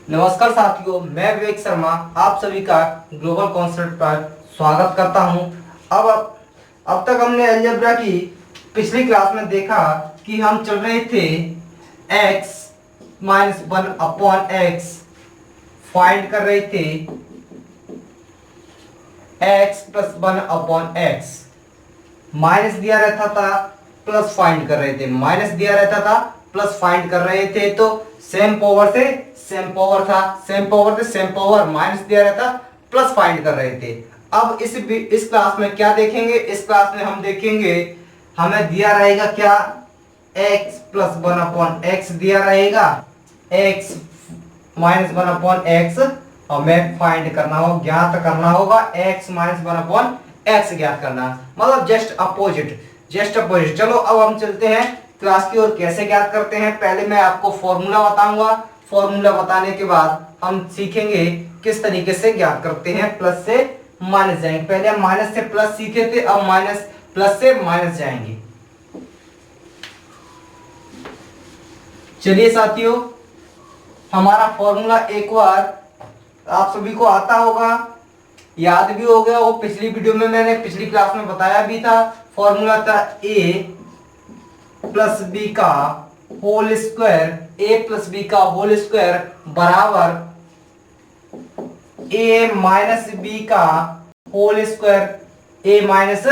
नमस्कार साथियों, मैं विवेक शर्मा आप सभी का ग्लोबल कॉन्सेप्ट पर स्वागत करता हूं। अब तक हमने अलजेब्रा की पिछली क्लास में देखा कि हम चल रहे थे x minus 1 upon x, find कर रहे थे x plus 1 upon x, minus दिया रहता था प्लस फाइंड कर रहे थे, माइनस दिया रहता था प्लस फाइंड कर रहे थे। तो सेम पावर से सेम पावर था, सेम पावर से सेम पावर, माइनस दिया रहता प्लस फाइंड कर रहे थे। अब इस क्लास में क्या देखेंगे? इस क्लास में हम देखेंगे हमें दिया रहेगा क्या, x प्लस 1 अपॉन एक्स दिया रहेगा, x माइनस 1 अपॉन एक्स, और हमें फाइंड करना हो, ज्ञात करना होगा x माइनस 1 अपॉन एक्स ज्ञात करना, मतलब जस्ट अपोजिट, जस्ट अपोजिट। चलो अब हम चलते हैं क्लास की ओर। कैसे ज्ञात करते हैं, पहले मैं आपको फॉर्मूला बताऊंगा, फॉर्मूला बताने के बाद हम सीखेंगे किस तरीके से ज्ञात करते हैं। प्लस से माइनस जाएंगे, पहले हम माइनस से प्लस सीखे थे, अब माइनस प्लस से माइनस जाएंगे। चलिए साथियों, हमारा फॉर्मूला एक बार आप सभी को आता होगा, याद भी हो गया, वो पिछली वीडियो में मैंने पिछली क्लास में बताया भी था। फॉर्मूला था a प्लस बी का whole square, a plus B का होल स्क्वायर बराबर a माइनस बी का whole square, a minus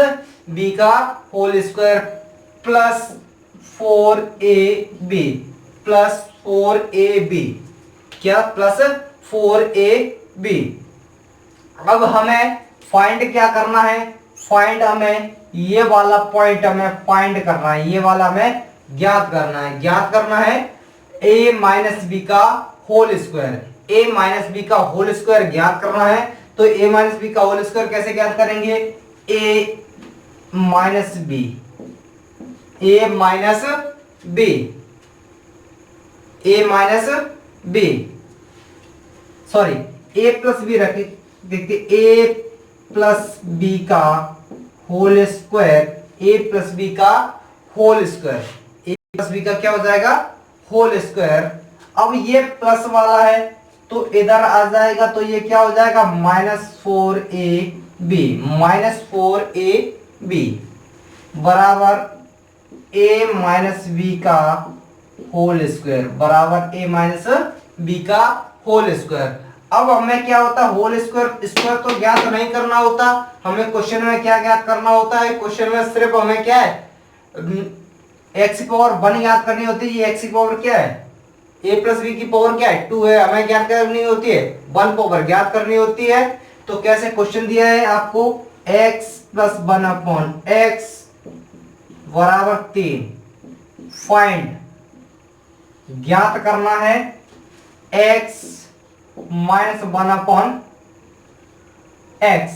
B का whole square plus 4ab, plus 4ab, क्या प्लस 4ab। अब हमें फाइंड क्या करना है, फाइंड हमें ये वाला पॉइंट हमें फाइंड करना है, ये वाला हमें ज्ञात करना है, ज्ञात करना है a माइनस बी का whole square, a minus B का होल स्क्वायर ज्ञात करना है। तो a माइनस बी का होल स्क्वायर कैसे ज्ञात करेंगे, a minus B, a minus B, a minus B, sorry a plus B रखे, देखते a प्लस बी का whole square, a plus B का whole square, a plus B का क्या हो जाएगा, होल स्क्वायर। अब ये प्लस वाला है तो इधर आ जाएगा, तो ये क्या हो जाएगा, -4ab, -4ab बराबर a माइनस बी का होल स्क्वायर, बराबर a माइनस बी का होल स्क्वायर। अब हमें क्या होता है, होल स्क्वायर स्क्वायर तो ज्ञात नहीं करना होता, हमें क्वेश्चन में क्या ज्ञात करना होता है, क्वेश्चन में सिर्फ हमें क्या है, x की पावर 1 ज्ञात करनी होती है। ये x की पावर क्या है, a प्लस बी की पावर क्या है, 2 है, हमें ज्ञात करनी होती है 1 पावर ज्ञात करनी होती है। तो कैसे क्वेश्चन दिया है आपको, x प्लस 1 अपॉन एक्स बराबर 3, फाइंड ज्ञात करना है x minus 1 upon x,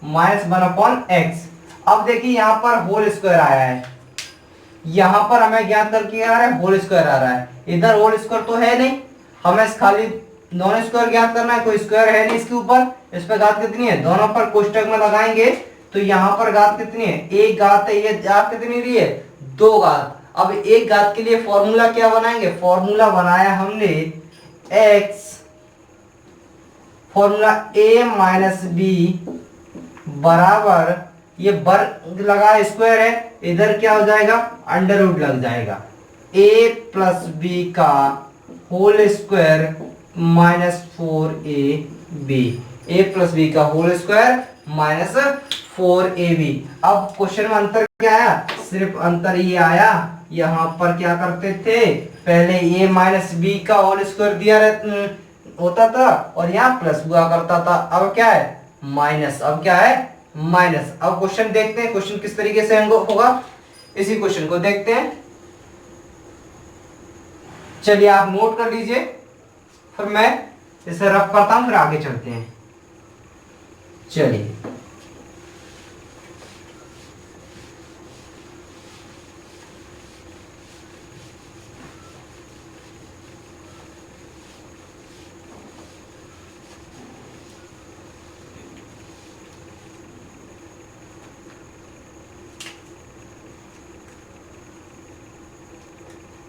minus 1 upon x. अब देखिए यहां पर होल स्क्वायर आया है, यहां पर हमें ज्ञात करके आ रहा है होल स्क्वायर आ रहा है, इधर होल स्क्वायर तो है नहीं, हमें खाली नॉन स्क्वायर ज्ञात करना है, कोई स्क्वायर है नहीं इसके ऊपर। इस पर घात कितनी है, दोनों पर कोष्टक में लगाएंगे तो यहां पर घात कितनी है, एक घात है, ये घात कितनी रही है, 2 घात। अब एक घात के लिए फॉर्मूला क्या बनाएंगे, फॉर्मूला बनाया हमने x, formula a minus B बराबर, ये वर्ग लगा स्क्वायर है, इधर क्या हो जाएगा, अंडर रूट लग जाएगा, a प्लस बी का whole square minus 4ab, a plus B का होल स्क्वायर माइनस 4ab। अब क्वेश्चन में अंतर क्या आया, सिर्फ अंतर ये आया, यहां पर क्या करते थे, पहले a माइनस बी का होल स्क्वायर दिया होता था और यहाँ प्लस हुआ करता था, अब क्या है माइनस, अब क्या है माइनस। अब क्वेश्चन देखते हैं, क्वेश्चन किस तरीके से होगा, इसी क्वेश्चन को देखते हैं। चलिए आप नोट कर लीजिए, फिर मैं इसे रफ करता हूं, फिर आगे चलते हैं। चलिए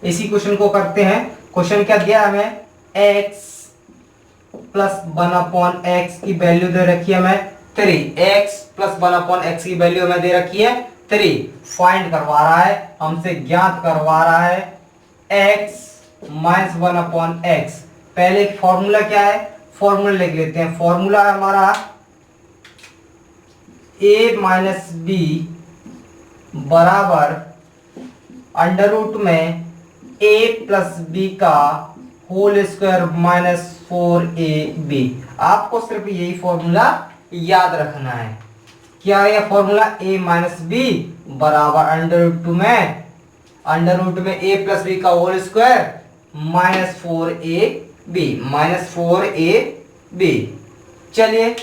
इसी क्वेश्चन को करते हैं। क्वेश्चन क्या दिया हमें, x प्लस 1/x की वैल्यू दे रखी है हमें 3। x प्लस 1/x की वैल्यू हमें दे रखी है 3। फाइंड करवा रहा है हमसे, ज्ञात करवा रहा है x माइनस 1/x। पहले फॉर्मूला क्या है, फॉर्मूला लिख लेते हैं। फॉर्मूला है हमारा a माइनस बी बराबर अंडर रूट में a प्लस बी का होल स्क्वायर माइनस 4ab। आपको सिर्फ यही फॉर्मूला याद रखना है। क्या है यह फॉर्मूला, a माइनस बी बराबर अंडर रूट में a प्लस बी का होल स्क्वायर माइनस 4ab। चलिए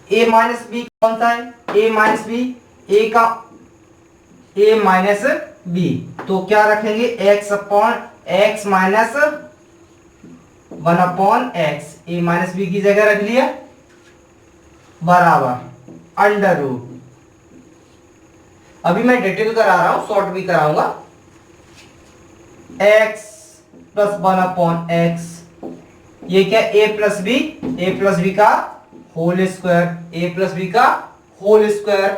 a माइनस बी कौन सा है, a minus B, a minus B, तो क्या रखेंगे x minus 1/x, a minus B की जगह रख लिया बराबर अंडर रूट। अभी मैं डिटेल करा रहा हूं, शॉर्ट भी कराऊंगा। x प्लस 1/x, ये क्या, a प्लस बी का होल स्क्वायर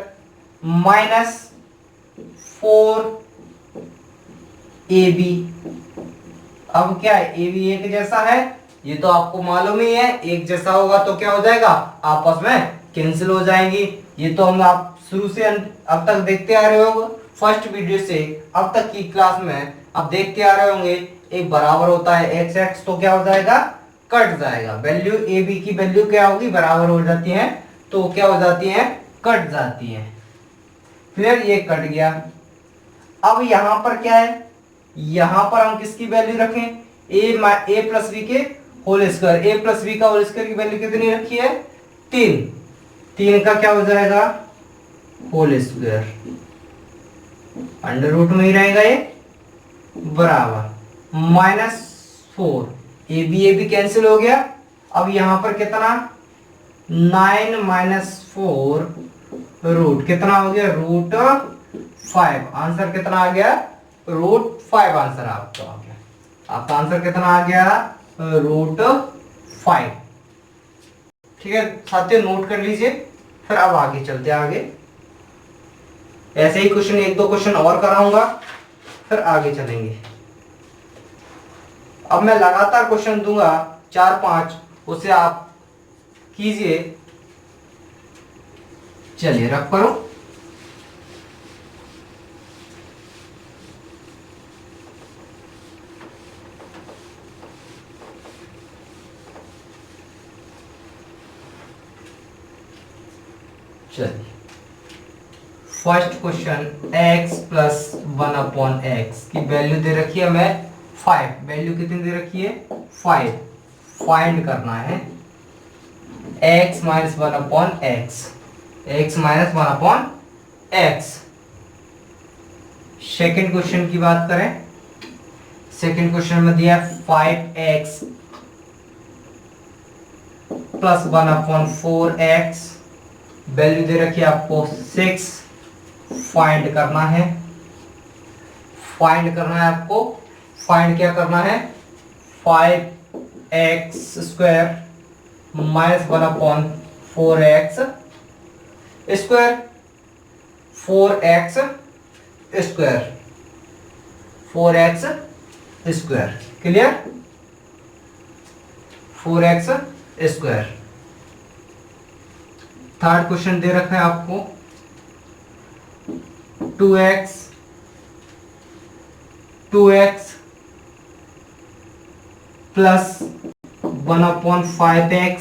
माइनस 4ab। अब क्या है, ab एक जैसा है, ये तो आपको मालूम ही है, एक जैसा होगा तो क्या हो जाएगा, आपस में कैंसिल हो जाएंगी। ये तो हम आप शुरू से अब तक देखते आ रहे हो, फर्स्ट वीडियो से अब तक की क्लास में आप देखते आ रहे होंगे। एक बराबर होता है x तो क्या हो जाएगा, कट जाएगा। वैल्यू ab की वैल्यू क्या होगी, बराबर हो जाती है तो क्या हो जाती है, कट जाती है। फिर ये कट गया। अब यहां पर क्या है, यहां पर हम किसकी वैल्यू रखें, a प्लस बी के whole square. a plus B का होल स्क्वायर की वैल्यू कितनी रखी है, 3 का क्या हो जाएगा, होल स्क्वायर अंडर रूट में ही रहेगा ये, बराबर माइनस 4। ए बी कैंसिल हो गया। अब यहां पर कितना, 9 माइनस 4 रूट कितना हो गया, रूट 5। आंसर कितना आ गया, रूट 5 आंसर आपका आ गया। आपका आंसर कितना आ गया, रूट 5। ठीक है साथियों, नोट कर लीजिए। फिर अब आगे चलते हैं। आगे ऐसे ही क्वेश्चन, एक दो क्वेश्चन और कराऊंगा, फिर आगे चलेंगे। अब मैं लगातार क्वेश्चन दूंगा 4-5, उसे आप कीजिए। चलिए रख करो। चलिए first question, x plus 1/x की वैल्यू दे रखी है हमें 5। वैल्यू कितनी दे रखी है, 5। फाइंड करना है x minus 1/x, x minus 1/x। Second question की बात करें, सेकेंड क्वेश्चन में दिया 5x प्लस 1/4x, वैल्यू दे रखी है आपको 6। फाइंड करना है, आपको फाइंड क्या करना है, 5x square minus 1/4x square, 4x square. Clear, 4x square. Third question दे रखा है आपको 2x प्लस 1/5x,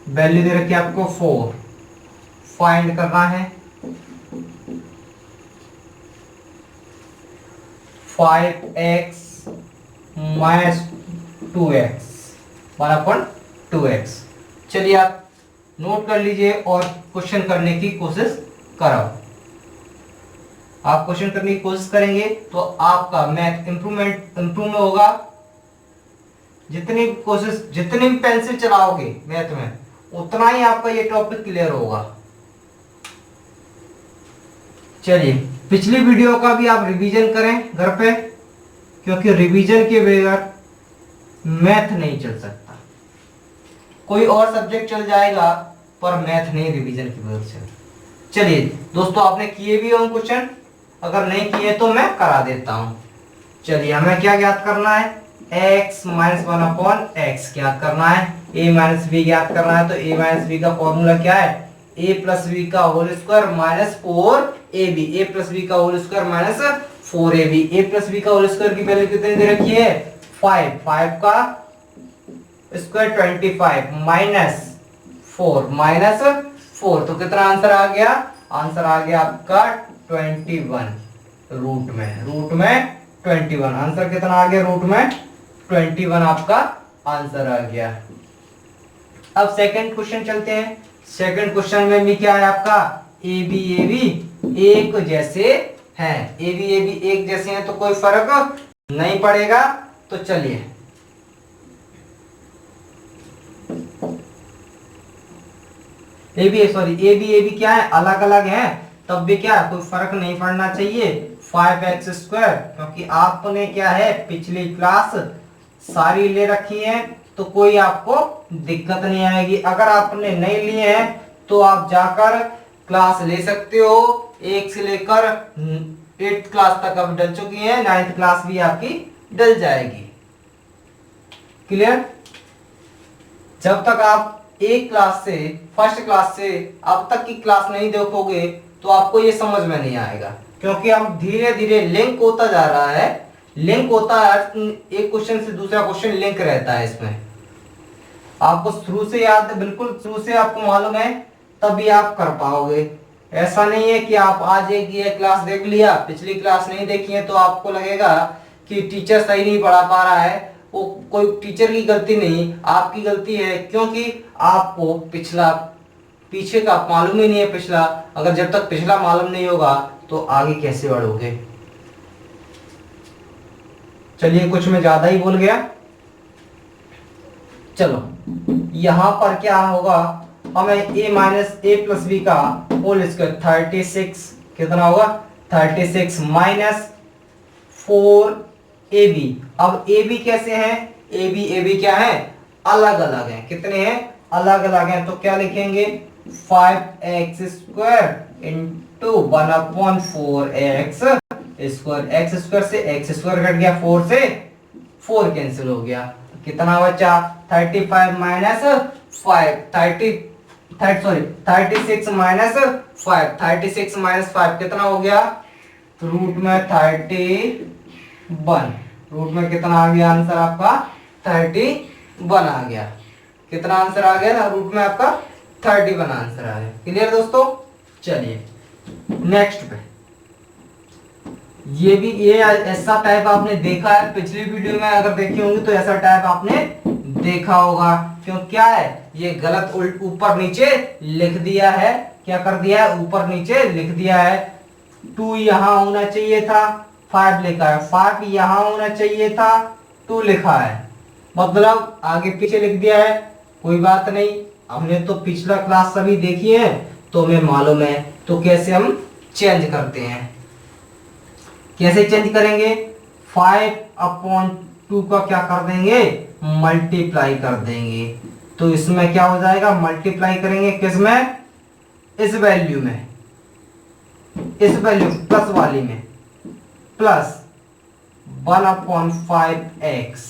वैल्यू दे रखी है आपको 4। फाइंड करना है 5x माइनस 2x 1/2x। चलिए आप नोट कर लीजिए और क्वेश्चन करने की कोशिश करो। आप क्वेश्चन करने की कोशिश करेंगे तो आपका मैथ इंप्रूव होगा। जितनी भी पेंसिल चलाओगे मैथ में, उतना ही आपका ये टॉपिक क्लियर होगा। चलिए पिछली वीडियो का भी आप रिवीजन करें घर पे, क्योंकि रिवीजन के बगैर मैथ नहीं चल सकता। कोई और सब्जेक्ट चल जाएगा पर मैथ नहीं, रिवीजन की मदद से। चलिए दोस्तों, आपने किए भी हों क्वेश्चन, अगर नहीं किए तो मैं करा देता हूं। चलिए हमें क्या ज्ञात करना है, x माइनस 1/x ज्ञात करना है, a माइनस बी ज्ञात करना है। तो a माइनस बी का फॉर्मूला क्या है, a प्लस बी का whole square minus 4ab, a plus B का whole square minus 4ab। a plus B का होल स्क्वायर की वैल्यू कितनी दे रखी है, 5, 5 का स्क्वायर 25 माइनस 4 तो कितना आंसर आ गया, आंसर आ गया आपका 21, रूट में 21, आंसर कितना आ गया, रूट में 21 आपका आंसर आ गया। अब सेकंड क्वेश्चन चलते हैं। सेकंड क्वेश्चन में भी क्या है आपका, ए बी एक जैसे हैं, ए बी एक जैसे हैं तो कोई फर्क नहीं पड़ेगा। तो चलिए ए बी क्या है, अलग अलग हैं, तब भी क्या कोई फर्क नहीं पड़ना चाहिए। 5x², क्योंकि आपने क्या है पिछली क्लास सारी ले रखी है तो कोई आपको दिक्कत नहीं आएगी। अगर आपने नहीं लिए हैं तो आप जाकर क्लास ले सकते हो, 1 से लेकर 8th क्लास तक अब डल चुकी है, 9th क्लास भी आपकी डल जाएगी। क्लियर? जब तक आप एक क्लास से, फर्स्ट क्लास से अब तक की क्लास नहीं देखोगे तो आपको ये समझ में नहीं आएगा, क्योंकि हम धीरे धीरे लिंक होता जा रहा है, लिंक होता है, एक क्वेश्चन से दूसरा क्वेश्चन लिंक रहता है इसमें। आपको शुरू से याद है, बिल्कुल शुरू से आपको मालूम है तभी आप कर पाओगे। ऐसा नहीं है कि आप आज एक ये क्लास देख लिया, पिछली क्लास नहीं देखी है तो आपको लगेगा कि टीचर सही नहीं पढ़ा पा रहा है। वो कोई टीचर की गलती नहीं, आपकी गलती है, क्योंकि आपको पीछे का मालूम ही नहीं है पिछला। अगर जब तक पिछला मालूम नहीं होगा तो आगे कैसे बढ़ोगे। चलिए कुछ मैं ज्यादा ही बोल गया। चलो यहां पर क्या होगा, हमें a minus A plus B का होल स्क्वायर 36 कितना होगा, 36 माइनस 4ab। अब ab कैसे हैं, ab क्या है, अलग अलग हैं। कितने हैं, अलग अलग हैं। तो क्या लिखेंगे, 5x² into 1/4x square. X square से एक्स स्क्वायर कट गया, 4 से 4 कैंसिल हो गया, कितना बचा 35 माइनस 5, 36 माइनस 5, 36 माइनस 5 कितना हो गया, रूट में 31, रूट में कितना आ गया आंसर आपका 31 आ गया। कितना आंसर आ गया ना, रूट में आपका 31 आंसर आ गया। क्लियर दोस्तों? चलिए नेक्स्ट पे, ये ऐसा टाइप आपने देखा है पिछली वीडियो में, अगर देखी होंगी तो ऐसा टाइप आपने देखा होगा। क्यों, क्या है ये गलत ऊपर नीचे लिख दिया है, क्या कर दिया है, ऊपर नीचे लिख दिया है। 2 यहां होना चाहिए था, 5 लिखा है, 5 यहां होना चाहिए था, 2 लिखा है, मतलब आगे पीछे लिख दिया है। कोई बात नहीं, हमने तो पिछला क्लास सभी देखी है तो हमें मालूम है। तो कैसे हम चेंज करते हैं, कैसे चेंज करेंगे, 5/2 का क्या कर देंगे, मल्टीप्लाई कर देंगे। तो इसमें क्या हो जाएगा, मल्टीप्लाई करेंगे किसमें, इस वैल्यू में, इस वैल्यू प्लस वाली में, प्लस 1/5x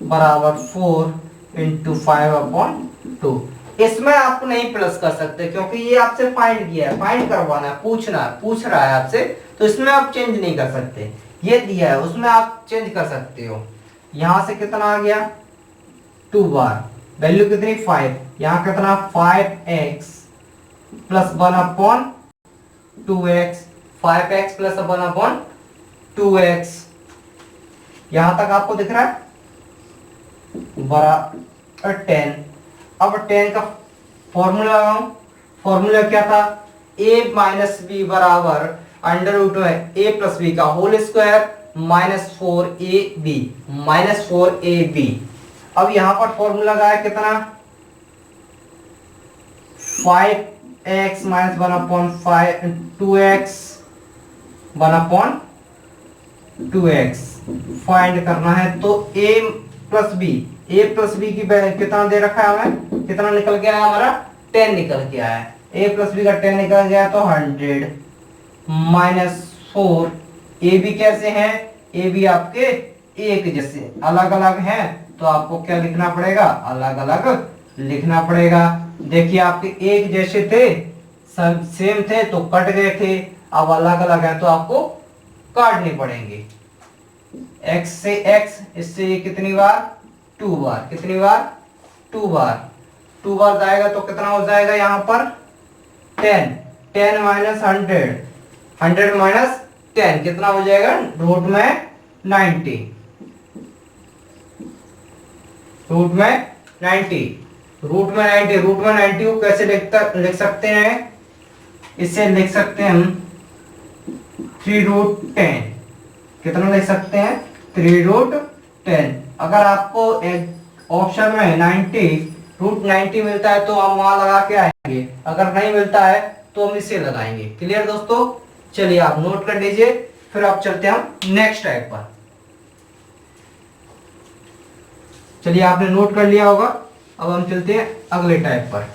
बराबर 4 इंटू 5/2। इसमें आप नहीं प्लस कर सकते क्योंकि ये आपसे फाइंड किया है, फाइंड करवाना है, पूछ रहा है आपसे, तो इसमें आप चेंज नहीं कर सकते। ये दिया है उसमें आप चेंज कर सकते हो। यहां से कितना आ गया, 2 बार, वैल्यू कितनी 5, यहां कितना 5x plus 1/2x, 5x plus 1/2x। यहां तक आपको दिख रहा है, बराबर 10। अब 10 का फॉर्मूला लगाऊं, फॉर्मूला क्या था, a माइनस बी बराबर अंडर रूट में a प्लस बी का whole square minus 4ab, minus 4ab। अब यहां पर फॉर्मूला लगाया कितना, 5x minus 1/2x 1/2x find करना है। तो a plus B, A plus B की कितना दे रखा है हमें, कितना निकल के आया हमारा 10 निकल के आया है। ए प्लस बी का 10 निकल गया तो 100 माइनस 4। ए बी कैसे हैं, ए बी आपके एक जैसे अलग अलग हैं तो आपको क्या लिखना पड़ेगा, अलग अलग लिखना पड़ेगा। देखिए आपके एक जैसे थे, सब सेम थे तो कट गए थे, अब अलग अलग है तो आपको काटने पड़ेंगे। x से x, इससे ये कितनी बार 2 बार, कितनी बार 2 बार, 2 बार जाएगा तो कितना हो जाएगा यहाँ पर 10, 10 माइनस 100, 100 माइनस 10 कितना हो जाएगा, रूट में 90, रूट में 90, रूट में 90, रूट में 90 को कैसे लिख सकते हैं, इसे लिख सकते हैं हम 3√10, कितना लिख सकते हैं 3√10। अगर आपको एक ऑप्शन में 90√90 मिलता है तो हम वहां लगा के आएंगे, अगर नहीं मिलता है तो हम इसे लगाएंगे। क्लियर दोस्तों, चलिए आप नोट कर लीजिए, फिर आप चलते हैं हम नेक्स्ट टाइप पर। चलिए आपने नोट कर लिया होगा, अब हम चलते हैं अगले टाइप पर।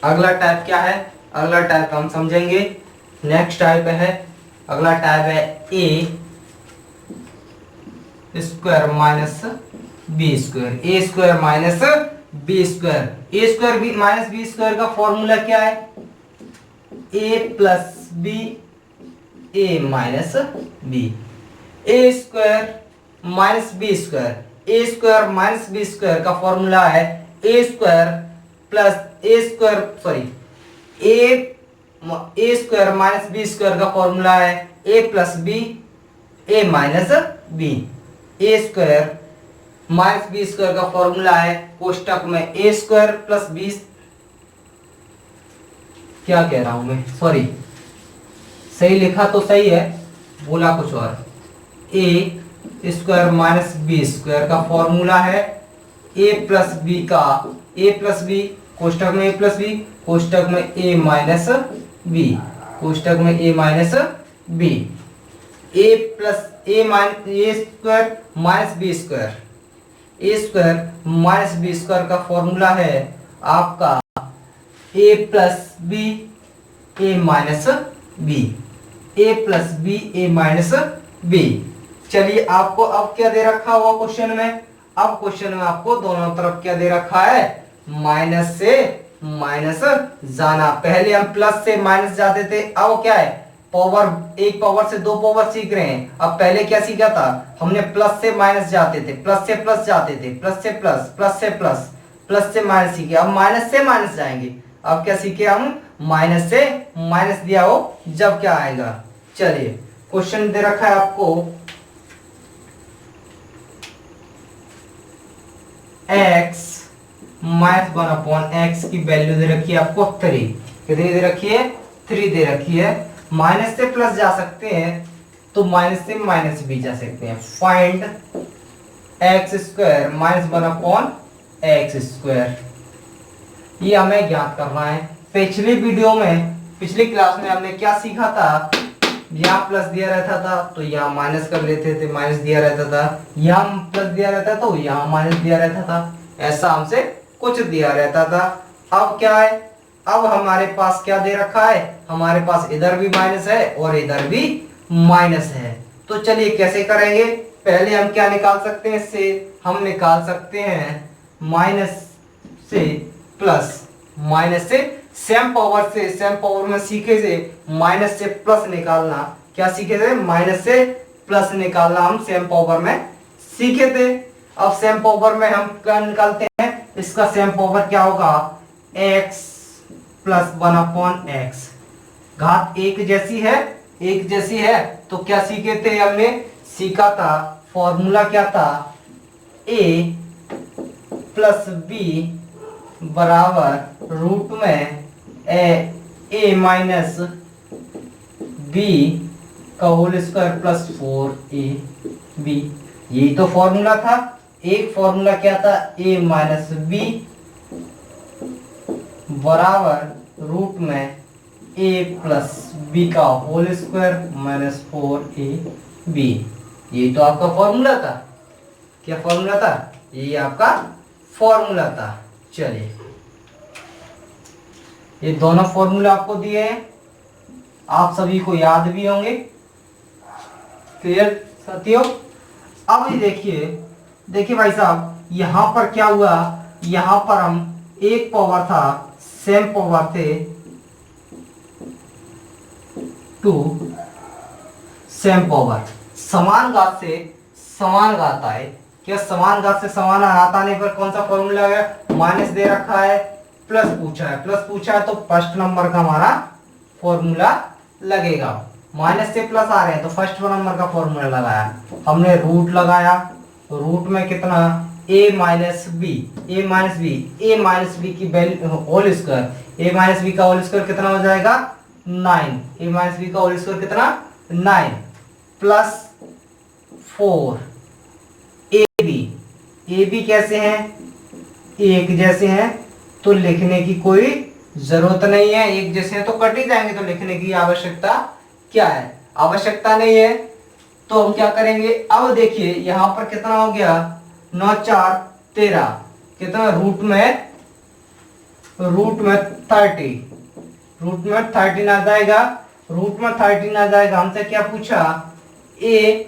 अगला टाइप क्या है, अगला टाइप हम समझेंगे। नेक्स्ट टाइप है, अगला टाइप है A square minus B square, A square minus B square. A square B minus B square का फॉर्मूला क्या है, A plus B A minus B. A square minus B square, A square minus B square का formula है A square plus A square, sorry A square minus B square का formula है A plus B A minus B. A square minus B square का formula है कोष्टक में ए square plus B, क्या कह रहा हूं मैं, सॉरी सही लिखा तो सही है, बोला कुछ और। ए स्क्वायर माइनस बी स्क्वायर का फॉर्मूला है ए प्लस बी का, ए प्लस बी कोष्टक में ए प्लस बी, कोष्टक में ए माइनस बी, कोष्टक में ए minus B. A plus A minus A square minus B square, A square minus B square का फॉर्मूला है आपका ए plus B A minus B, A plus B A minus B. चलिए आपको अब क्या दे रखा हुआ क्वेश्चन में, अब क्वेश्चन में आपको दोनों तरफ क्या दे रखा है, माइनस से माइनस जाना। पहले हम प्लस से माइनस जाते थे, अब क्या है पावर, एक पावर से दो पावर सीख रहे हैं। अब पहले क्या सीखा था हमने, प्लस से माइनस जाते थे, प्लस से प्लस जाते थे, प्लस से प्लस, प्लस से प्लस, प्लस से माइनस सीखे। अब माइनस से माइनस जाएंगे, अब क्या सीखे हम, माइनस से माइनस दिया हो जब क्या आएगा। चलिए क्वेश्चन दे रखा है आपको x माइनस 1/x की वैल्यू दे रखी है आपको 3, कितनी दे रखी है 3 दे रखी है। माइनस से प्लस जा सकते हैं तो माइनस से माइनस भी जा सकते हैं। Find x square minus 1/x square, ये हमें ज्ञात करना है। पिछली वीडियो में, पिछली क्लास में हमने क्या सीखा था, यहाँ प्लस दिया रहता था तो यहाँ माइनस कर लेते थे, माइनस दिया रहता था, यहाँ प्लस दिया रहता था तो यहाँ माइनस दिया रहता था, ऐसा हमसे कुछ दिया रहता था। अब क्या है, अब हमारे पास क्या दे रखा है, हमारे पास इधर भी माइनस है और इधर भी माइनस है। तो चलिए कैसे करेंगे, पहले हम क्या निकाल सकते हैं, इससे हम निकाल सकते हैं माइनस से प्लस, माइनस से सेम पावर से, सेम पावर में सीखे थे माइनस से प्लस निकालना, क्या सीखे थे, माइनस से प्लस निकालना हम सेम पावर में सीखे थे। अब सेम पावर में हम क्या निकालते हैं, इसका सेम पावर क्या होगा, x प्लस 1/x। घात एक जैसी है, एक जैसी है तो क्या सीखे थे हमने, सीखा था फॉर्मूला क्या था, a प्लस बी बराबर रूट में ए माइनस बी का होल स्क्वायर प्लस 4ab, यही तो फॉर्मूला था। एक फॉर्मूला क्या था, a माइनस बी बराबर रूट में a प्लस बी का होल स्क्वायर माइनस 4ab। ये तो आपका फॉर्मूला था। क्या फॉर्मूला था, ये आपका फॉर्मूला था। चलिए, ये दोनों फॉर्मूला आपको दिए हैं, आप सभी को याद भी होंगे। क्लियर साथियों। अब ये देखिए, देखिए भाई साहब, यहां पर क्या हुआ, यहां पर हम एक पावर था, सेम पावर थे टू, सेम पावर, समान घात से समान घात आए। क्या समान घात से समान घात आने पर कौन सा फॉर्मूला है, माइनस दे रखा है, प्लस पूछा है, प्लस पूछा है तो फर्स्ट नंबर का हमारा फॉर्मूला लगेगा। माइनस से प्लस आ रहे हैं तो फर्स्ट नंबर का फॉर्मूला लगाया, हमने रूट लगाया, रूट में कितना, a minus B, a minus B, a minus B की value whole square, a minus B का होल स्क्वायर कितना हो जाएगा 9, a माइनस बी का होल स्क्वायर कितना 9 प्लस 4 ए बी कैसे हैं, एक जैसे हैं तो लिखने की कोई जरूरत नहीं है, एक जैसे हैं तो कट ही जाएंगे, तो लिखने की आवश्यकता क्या है, आवश्यकता नहीं है। तो हम क्या करेंगे, अब देखिए यहां पर कितना हो गया 9 4 13, कितना रूट में 30, रूट में 13 आ जाएगा, रूट में 13 आ जाएगा। हमसे क्या पूछा, ए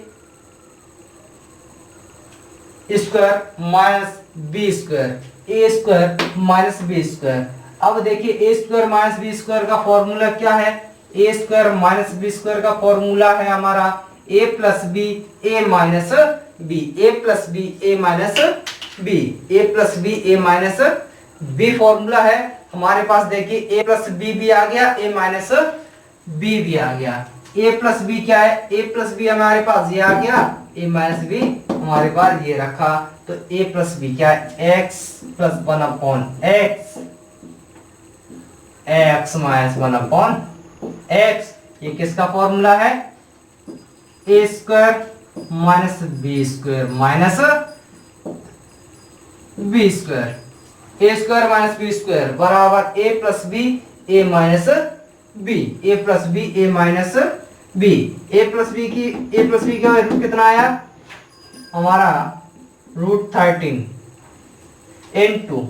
square minus B square, A square minus B square. अब देखिए ए स्क्वायर माइनस बी स्क्वायर का फॉर्मूला क्या है, A square minus B square का फॉर्मूला है हमारा ए plus B A minus B, A plus B A minus B, A plus B A minus B formula है हमारे पास। देखिए ए प्लस बी भी आ गया, ए माइनस बी भी आ गया। ए प्लस बी क्या है, ए प्लस बी हमारे पास ये आ गया, ए माइनस बी हमारे पास ये रखा, तो ए प्लस बी क्या है, X plus 1 upon X, X minus 1 upon X. ये किसका फॉर्मूला है, A square minus B square minus B square, A square minus B square बराबर A plus B A minus B, A plus B A minus B. A plus B का value कितना आया हमारा root 13 into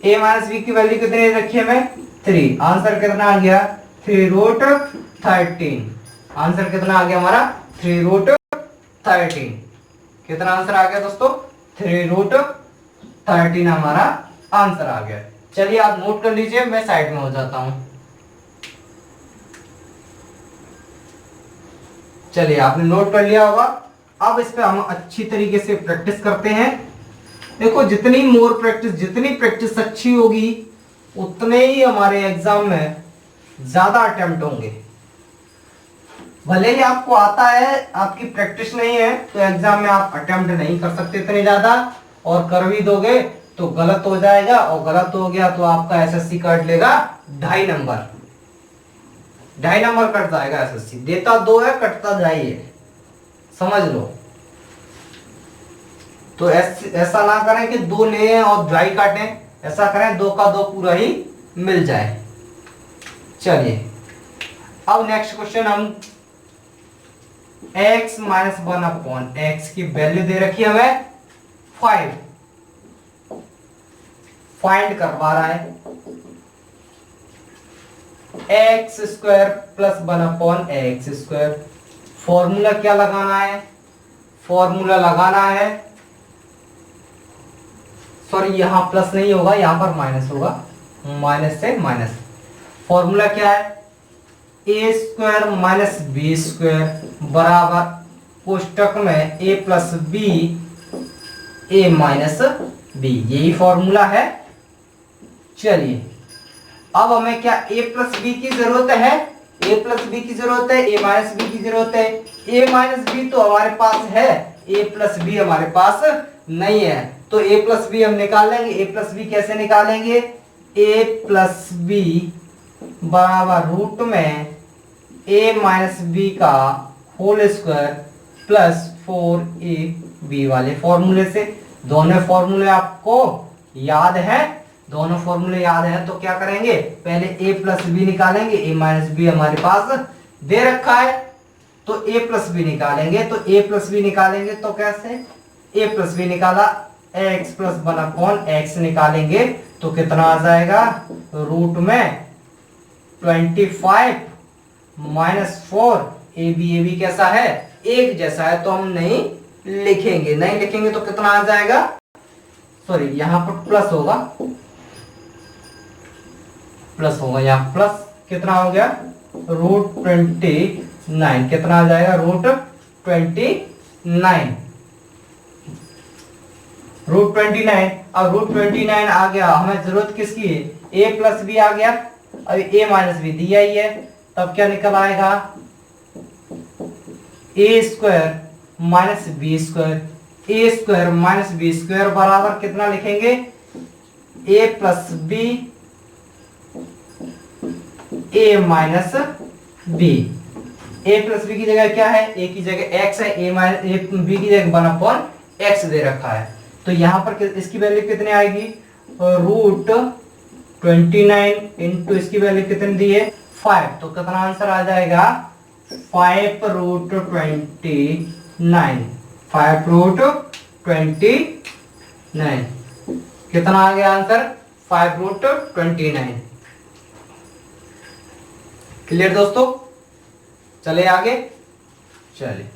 A minus B की value कितनी रखी है हमें 3, आंसर कितना आ गया 3 रूट 13, आंसर कितना आ गया हमारा 3 रूट 13। कितना आंसर आ गया दोस्तों, 3 रूट 13 हमारा आंसर आ गया। चलिए आप नोट कर लीजिए, मैं साइड में हो जाता हूं। चलिए आपने नोट कर लिया होगा। अब इस पे हम अच्छी तरीके से प्रैक्टिस करते हैं। देखो जितनी जितनी प्रैक्टिस अच्छी होगी उतने ही हमारे एग्जाम में ज्यादा अटेम्प्ट होंगे। भले ही आपको आता है, आपकी प्रैक्टिस नहीं है तो एग्जाम में आप अटेम्प्ट नहीं कर सकते इतने ज्यादा, और कर भी दोगे तो गलत हो जाएगा, और गलत हो गया तो आपका एसएससी काट लेगा 2.5 नंबर, 2.5 नंबर कट जाएगा एसएससी। देता 2 है, कटता जाइए, समझ लो। तो ऐसा ना करें कि 2 ले और 2.5 काटें, ऐसा करें 2 का 2 पूरा ही मिल जाए। चलिए अब नेक्स्ट क्वेश्चन, हम x माइनस 1 अपॉन एक्स की वैल्यू दे रखी है हमें 5, फाइंड करवा रहा है x square plus 1 upon x square. Formula क्या लगाना है, फॉर्मूला लगाना है, सॉरी यहां प्लस नहीं होगा, यहां पर माइनस होगा, माइनस से माइनस। फॉर्मूला क्या है, A square minus B square बराबर कोष्टक में ए plus B A minus B, यही फॉर्मूला है। चलिए अब हमें क्या ए प्लस बी की जरूरत है, ए प्लस बी की जरूरत है, ए माइनस बी की जरूरत है। ए माइनस बी तो हमारे पास है, ए प्लस बी हमारे पास नहीं है, तो ए प्लस बी हम निकाल लेंगे। ए प्लस बी कैसे निकालेंगे, ए प्लस बी बराबर रूट में ए माइनस बी का होल स्क्वायर प्लस 4ab वाले फॉर्मूले से। दोनों फॉर्मूले आपको याद है, दोनों फॉर्मूले याद है, तो क्या करेंगे, पहले a प्लस बी निकालेंगे, a माइनस बी हमारे पास दे रखा है, तो a प्लस बी निकालेंगे, तो a प्लस बी निकालेंगे तो कैसे, a प्लस बी निकाला, x प्लस 1/x निकालेंगे तो कितना आ जाएगा, रूट में 25 माइनस 4, ए बी कैसा है, एक जैसा है, तो हम नहीं लिखेंगे, नहीं लिखेंगे तो कितना आ जाएगा, सॉरी यहां पर प्लस होगा, प्लस होगा, यहाँ प्लस कितना हो गया, रूट 29, कितना आ जाएगा, रूट 29, रूट 29। अब रूट 29 आ गया, हमें जरूरत किसकी है, a प्लस बी आ गया, अब a माइनस बी दिया ही है, तब क्या निकल आएगा, a square minus B square, a square minus B square बराबर कितना लिखेंगे, a plus B a minus B, a plus B की जगह क्या है, a की जगह x है, a माइनस बी की जगह 1/x दे रखा है, तो यहां पर इसकी वैल्यू कितनी आएगी, रूट 29 इंटू इसकी वैल्यू कितनी दी है, 5, तो कितना आंसर आ जाएगा, 5 रूट 29, 5 रूट 29, कितना आ गया आंसर, 5 रूट 29। क्लियर दोस्तों, चले आगे, चलिए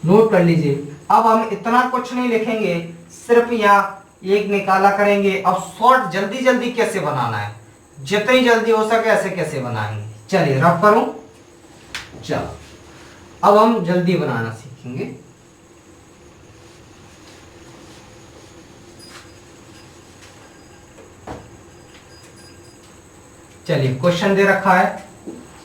नोट कर लीजिए। अब हम इतना कुछ नहीं लिखेंगे, सिर्फ यहाँ एक निकाला करेंगे। अब शॉर्ट जल्दी जल्दी कैसे बनाना है, जितनी जल्दी हो सके ऐसे कैसे बनाएंगे, चलिए रफ करूं, चलो अब हम जल्दी बनाना सीखेंगे। चलिए क्वेश्चन दे रखा है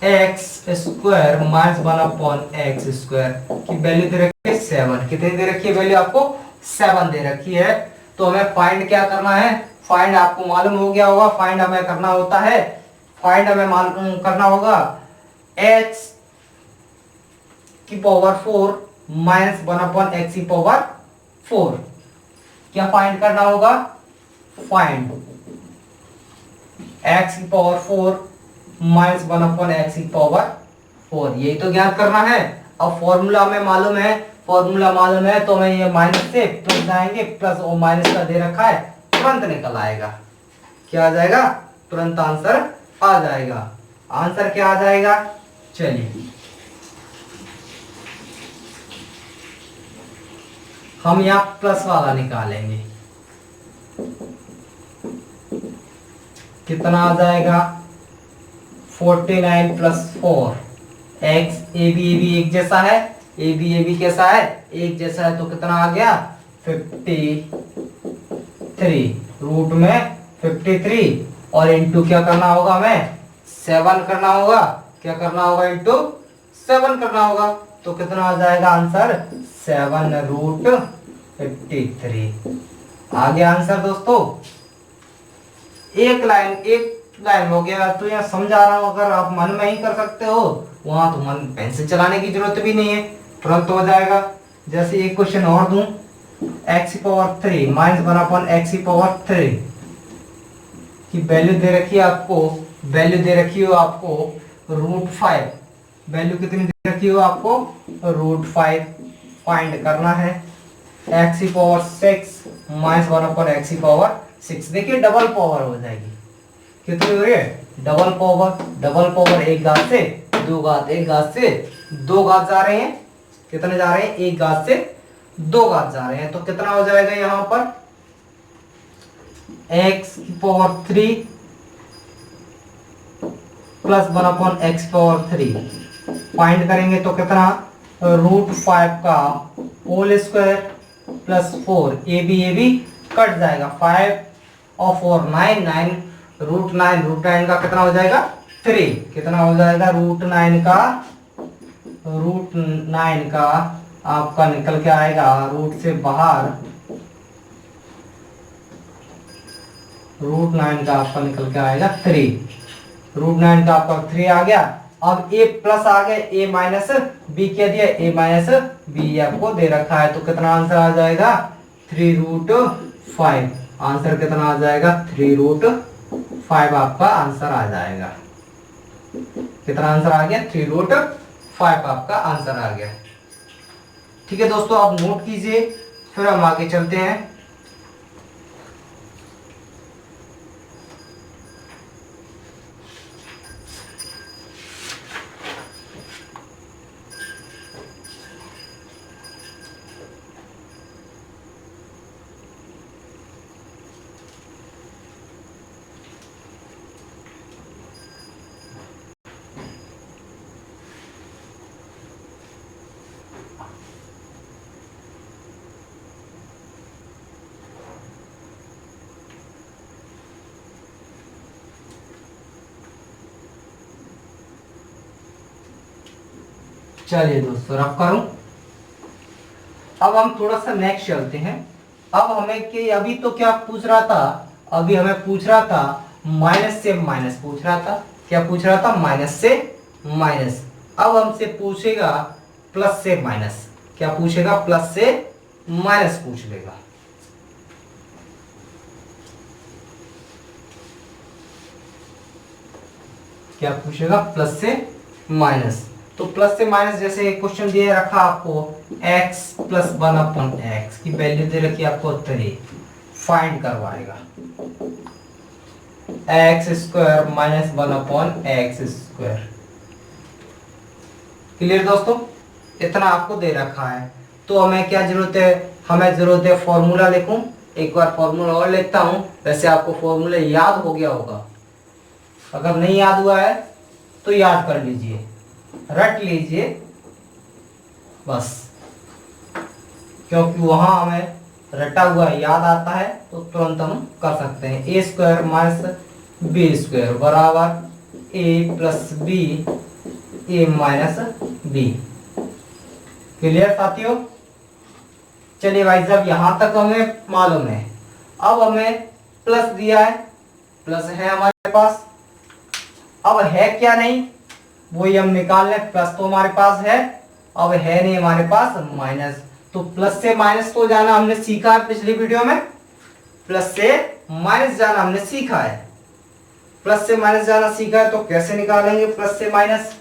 x square minus 1/x square की वैल्यू दे रखी है 7, कितनी दे रखी है वैल्यू आपको, 7 दे रखी है। तो हमें फाइंड क्या करना है, फाइंड आपको मालूम हो गया होगा, फाइंड हमें करना होता है, फाइंड हमें मालूम करना होगा x की पावर 4 माइनस 1/x की पावर 4, क्या फाइंड करना होगा, फाइंड x की पावर 4 माइनस 1/x की पावर 4, यही तो ज्ञात करना है। अब फॉर्मूला हमें मालूम है, फॉर्मूला मालूम है तो हमें ये माइनस से प्लस जाएंगे, प्लस और माइनस का दे रखा है, तुरंत निकल आएगा, क्या आ जाएगा, तुरंत आंसर आ जाएगा। आंसर क्या आ जाएगा, चलिए हम यहाँ प्लस वाला निकालेंगे, कितना आ जाएगा, 49 प्लस 4, एक्स ए बी एक जैसा है, ए बी कैसा है, एक जैसा है, तो कितना आ गया 53, रूट में 53, और इंटू क्या करना होगा, हमें 7 करना होगा, क्या करना होगा, इंटू 7 करना होगा, तो कितना आ जाएगा आंसर, 7 रूट 53। आ गया आंसर दोस्तों, एक लाइन हो गया। तो यहाँ समझा रहा हूं, अगर आप मन में ही कर सकते हो वहां तो मन पेंसिल चलाने की जरूरत भी नहीं है, तुरंत हो जाएगा। जैसे एक क्वेश्चन और दूं, x की पावर 3 माइनस 1/x की पावर 3 की वैल्यू दे रखी है आपको, वैल्यू दे रखी हो आपको रूट 5, वैल्यू कितनी दे रखी हो आपको, रूट 5 फाइंड करना है। x की पावर 6 माइनस 1/x की पावर 6, देखिए डबल पावर हो जाएगी, कितनी हो रही है, डबल पावर, डबल पावर, एक घात से दो घात, एक घात से दो घात जा रहे हैं, कितने जा रहे हैं, एक घात से दो घात जा रहे हैं, तो कितना हो जाएगा यहां पर, x की power 3 plus 1/x power 3 find करेंगे तो कितना, रूट 5 का whole square plus 4, A B cut जाएगा, 5 और 4 9, रूट 9 का कितना हो जाएगा 3, कितना हो जाएगा रूट 9 का आपका निकल के आएगा, रूट से बाहर रूट 9 का आपका निकल के आएगा 3, रूट 9 का आपका 3 आ गया। अब a प्लस आ गया, a माइनस बी क्या दिया, a माइनस बी आपको दे रखा है, तो कितना आंसर आ जाएगा 3√5। आंसर कितना आ जाएगा? 3√5 आपका आंसर आ जाएगा। कितना आंसर आ गया? 3√5 आपका आंसर आ गया। ठीक है दोस्तों, आप नोट कीजिए, फिर हम आगे चलते हैं। चलिए दोस्तों, रफ करूं। अब हम थोड़ा सा नेक्स्ट चलते हैं। अब हमें कि अभी तो क्या पूछ रहा था? अभी हमें पूछ रहा था माइनस से माइनस पूछ रहा था। क्या पूछ रहा था? माइनस से माइनस। अब हमसे पूछेगा प्लस से माइनस। क्या पूछेगा? प्लस से माइनस पूछ लेगा। क्या पूछेगा? प्लस से माइनस। तो प्लस से माइनस जैसे क्वेश्चन दिए रखा आपको, x प्लस 1/x की वैल्यू दे रखी आपको 3, फाइंड करवाएगा। x² minus 1/x²। क्लियर दोस्तों? इतना आपको दे रखा है। तो हमें क्या जरूरत है? हमें जरूरत है फॉर्मूला लिखूं। एक बार फॉर्मूला और लिखता हूं। वैसे आपको फॉर्मूला याद हो गया होगा, अगर नहीं याद हुआ है तो याद कर लीजिए, रट लीजिए बस, क्योंकि वहां हमें रटा हुआ याद आता है तो तुरंत हम कर सकते हैं। a² माइनस b² बराबर a plus B a minus B. Clear साथियों? चलिए भाई साहब, यहां तक हमें मालूम है। अब हमें प्लस दिया है, प्लस है हमारे पास। अब है क्या नहीं वही हम निकाल लें। प्लस तो हमारे पास है, अब है नहीं हमारे पास माइनस। तो प्लस से माइनस को जाना हमने सीखा है पिछली वीडियो में। प्लस से माइनस जाना हमने सीखा है। प्लस से माइनस जाना सीखा है तो कैसे निकालेंगे प्लस से minus?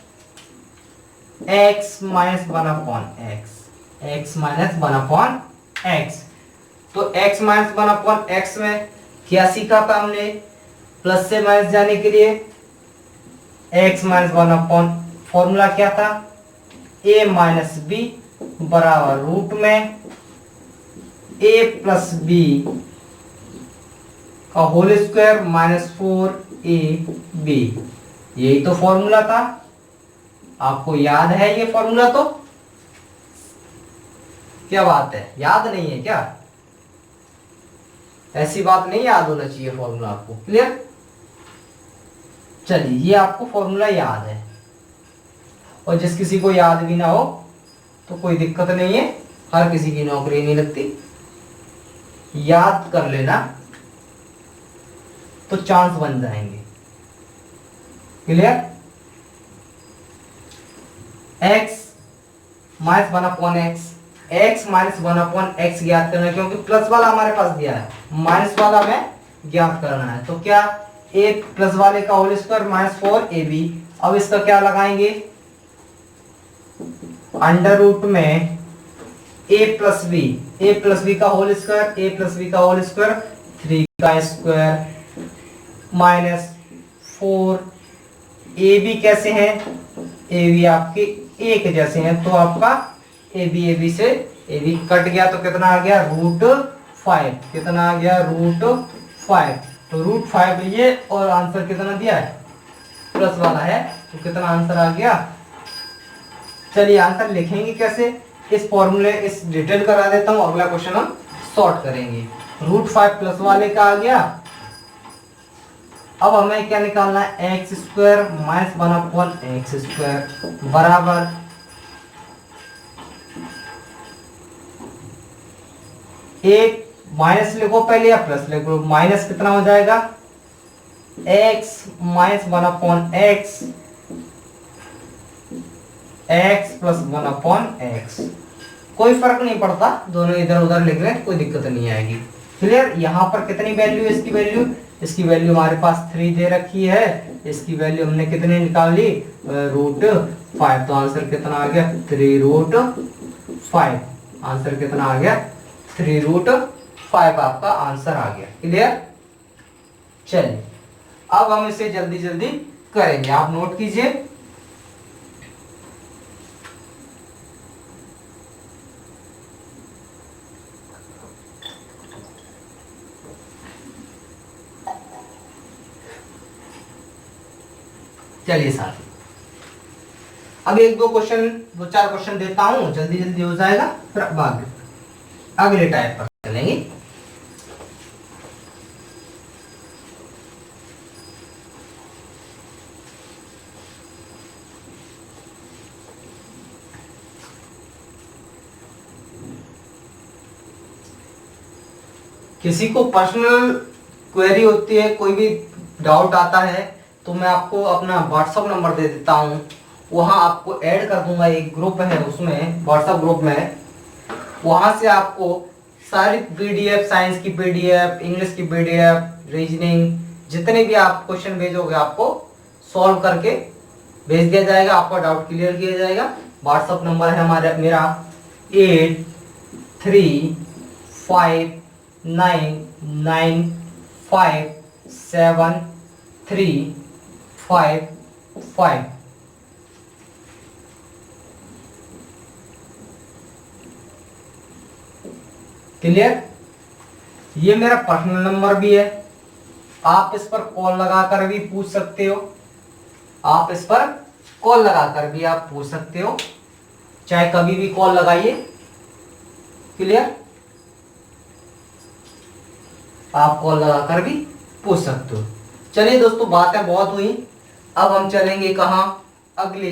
x minus 1/x, x minus 1/x। तो x माइनस 1/x में क्या सीखा था हमने प्लस से माइनस जाने के लिए? x माइनस 1/, फॉर्मूला क्या था? a माइनस बी बराबर रूट में a प्लस बी का होल स्क्वायर माइनस 4ab। यही तो फॉर्मूला था। आपको याद है ये फॉर्मूला? तो क्या बात है, याद नहीं है क्या? ऐसी बात नहीं याद होना चाहिए फॉर्मूला आपको। क्लियर? चलिए, ये आपको फॉर्मूला याद है। और जिस किसी को याद भी ना हो तो कोई दिक्कत नहीं है, हर किसी की नौकरी नहीं लगती। याद कर लेना तो चांस बन जाएंगे। Clear? x minus 1/x, x minus 1/x ज्ञात करना है, क्योंकि प्लस वाला हमारे पास दिया है, माइनस वाला हमें ज्ञात करना है। तो क्या? a प्लस वाले का होल स्क्वायर माइनस 4ab। अब इसका क्या लगाएंगे? अंडर रूट में a प्लस बी का whole square, a plus B का होल स्क्वायर 3 का स्क्वायर माइनस 4। ए बी कैसे हैं? ए बी आपके एक जैसे हैं, तो आपका ए बी से ए बी कट गया तो कितना आ गया? √5। कितना आ गया? √5। तो √5 ये, और आंसर कितना दिया है? प्लस वाला है, तो कितना आंसर आ गया? चलिए, आंसर लिखेंगे कैसे? इस फॉर्मूले इस डिटेल करा देता हूं, अगला क्वेश्चन हम सॉर्ट करेंगे। √5 प्लस वाले का आ गया। अब हमें क्या निकालना है? x² माइनस 1/x² बराबर एक माइनस लिखो पहले या प्लस लिखो? माइनस कितना हो जाएगा? x minus 1/x, x plus 1/x। कोई फर्क नहीं पड़ता, दोनों इधर उधर लिख रहे हैं, कोई दिक्कत नहीं आएगी। क्लियर। यहाँ पर कितनी वैल्यू है इसकी वैल्यू हमारे पास 3 दे रखी है, इसकी वैल्यू हमने कितनी निकाल ली, √5। तो आंसर कितना आ गया, 3√5। आंसर कितना आ गया, 3√5 आपका आंसर आ गया। क्लियर। चलिए अब हम इसे जल्दी जल्दी करेंगे, आप नोट कीजिए। चलिए साथी, अब 1-2 क्वेश्चन, 2-4 क्वेश्चन देता हूं, जल्दी जल्दी हो जाएगा, फिर बाद अगले टाइप पर चलेंगे। किसी को पर्सनल क्वेरी होती है, कोई भी डाउट आता है, तो मैं आपको अपना व्हाट्सअप नंबर दे देता हूँ, वहाँ आपको ऐड कर दूंगा। एक ग्रुप है, उसमें व्हाट्सअप ग्रुप में, वहाँ से आपको सारी पीडीएफ, साइंस की पीडीएफ, इंग्लिश की पीडीएफ, रीजनिंग, जितने भी आप क्वेश्चन भेजोगे आपको सॉल्व करके भेज दिया जाएगा, आपका डाउट क्लियर किया जाएगा। व्हाट्सअप नंबर है मेरा 8359957355। क्लियर। ये मेरा पर्सनल नंबर भी है, आप इस पर कॉल लगाकर भी पूछ सकते हो, आप इस पर कॉल लगाकर भी आप पूछ सकते हो, चाहे कभी भी कॉल लगाइए। क्लियर। आप कॉल लगाकर भी पूछ सकते हो। चलिए दोस्तों, बातें बहुत हुई, अब हम चलेंगे कहाँ, अगले